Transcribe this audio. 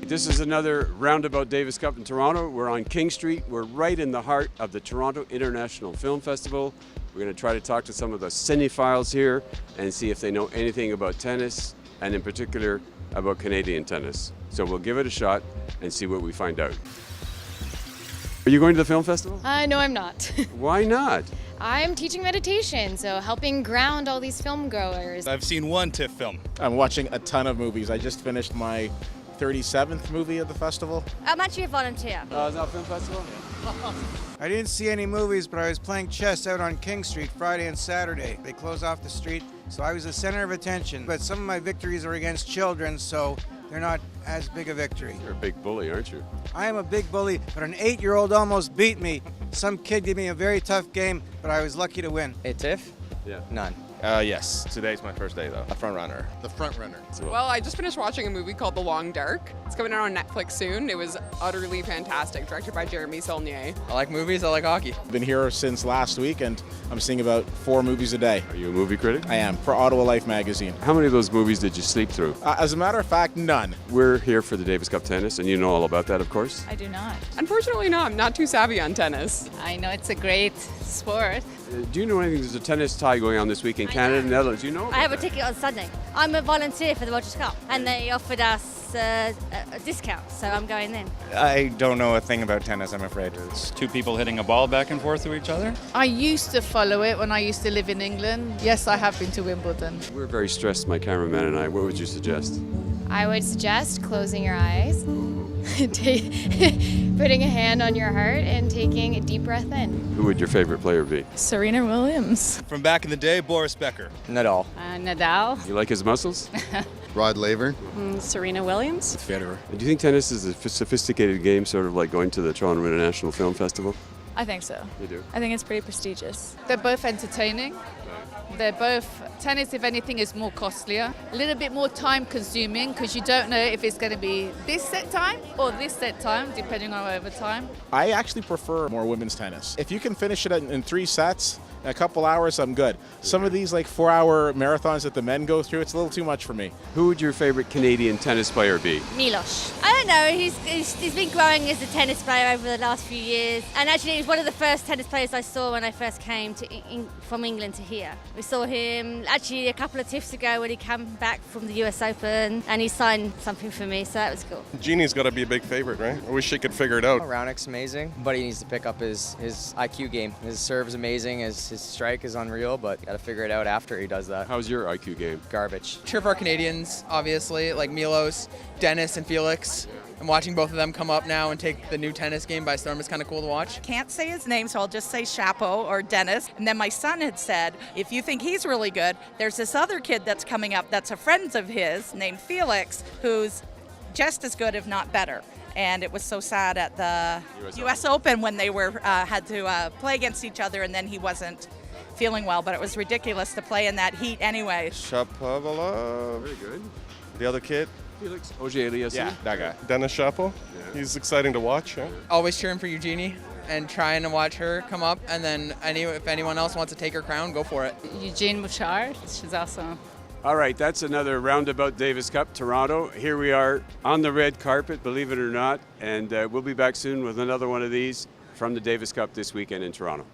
This is another Roundabout Davis Cup in Toronto. We're on King Street. We're right in the heart of the Toronto International Film Festival. We're going to try to talk to some of the cinephiles here and see if they know anything about tennis, and in particular about Canadian tennis. So we'll give it a shot and see what we find out. Are you going to the film festival? No, I'm not. Why not? I'm teaching meditation, so helping ground all these film goers. I've seen one TIFF film. I'm watching a ton of movies. I just finished my 37th movie at the festival. I'm actually a volunteer. Is that a film festival? I didn't see any movies, but I was playing chess out on King Street Friday and Saturday. They close off the street, so I was the center of attention. But some of my victories are against children, so they're not as big a victory. You're a big bully, aren't you? I am a big bully, but an 8-year-old almost beat me. Some kid gave me a very tough game, but I was lucky to win. A TIFF? Yeah. None. Yes. Today's my first day, though. A front runner. The front runner. Well, I just finished watching a movie called The Long Dark. It's coming out on Netflix soon. It was utterly fantastic, directed by Jeremy Saulnier. I like movies, I like hockey. I've been here since last week and I'm seeing about 4 movies a day. Are you a movie critic? I am, for Ottawa Life magazine. How many of those movies did you sleep through? As a matter of fact, none. We're here for the Davis Cup tennis, and you know all about that, of course. I do not. Unfortunately, no, I'm not too savvy on tennis. I know it's a great sport. Do you know anything? There's a tennis tie going on this week in Canada and Netherlands. Do you know? I have a ticket on Sunday. I'm a volunteer for the Rogers Cup, and they offered us a discount, so I'm going in. I don't know a thing about tennis, I'm afraid. It's two people hitting a ball back and forth to each other. I used to follow it when I used to live in England. Yes, I have been to Wimbledon. We're very stressed, my cameraman and I. What would you suggest? I would suggest closing your eyes, putting a hand on your heart, and taking a deep breath in. Who would your favorite player be? Serena Williams. From back in the day, Boris Becker. Nadal. Nadal. You like his muscles? Rod Laver. Serena Williams. Federer. And do you think tennis is a sophisticated game, sort of like going to the Toronto International Film Festival? I think so. You do? I think it's pretty prestigious. They're both entertaining. They're both, tennis if anything is more costlier, a little bit more time consuming because you don't know if it's going to be this set time or this set time depending on overtime. I actually prefer more women's tennis. If you can finish it in 3 sets, in a couple hours, I'm good. Some of these like 4-hour marathons that the men go through, it's a little too much for me. Who would your favorite Canadian tennis player be? Milos. I don't know, he's been growing as a tennis player over the last few years, and actually he was one of the first tennis players I saw when I first came from England to here. We saw him actually a couple of TIFFs ago when he came back from the US Open, and he signed something for me, so that was cool. Jeannie's got to be a big favorite, right? I wish she could figure it out. Raonic's amazing, but he needs to pick up his IQ game. His serve is amazing, his strike is unreal, but got to figure it out after he does that. How's your IQ game? Garbage. Cheer for our Canadians, obviously, like Milos, Dennis, and Felix. And watching both of them come up now and take the new tennis game by storm is kind of cool to watch. Can't say his name, so I'll just say Chapo or Dennis. And then my son had said, if you think he's really good, there's this other kid that's coming up that's a friend of his named Felix, who's just as good, if not better. And it was so sad at the US Open when they were had to play against each other, and then he wasn't feeling well, but it was ridiculous to play in that heat anyway. Shapovalov. Very good. The other kid? Felix Auger-Aliassime. Yeah, that guy. Dennis Chapo. Yeah. He's exciting to watch. Yeah? Always cheering for Eugenie and trying to watch her come up. And then if anyone else wants to take her crown, go for it. Eugene Bouchard. She's awesome. All right, that's another Roundabout Davis Cup, Toronto. Here we are on the red carpet, believe it or not, and we'll be back soon with another one of these from the Davis Cup this weekend in Toronto.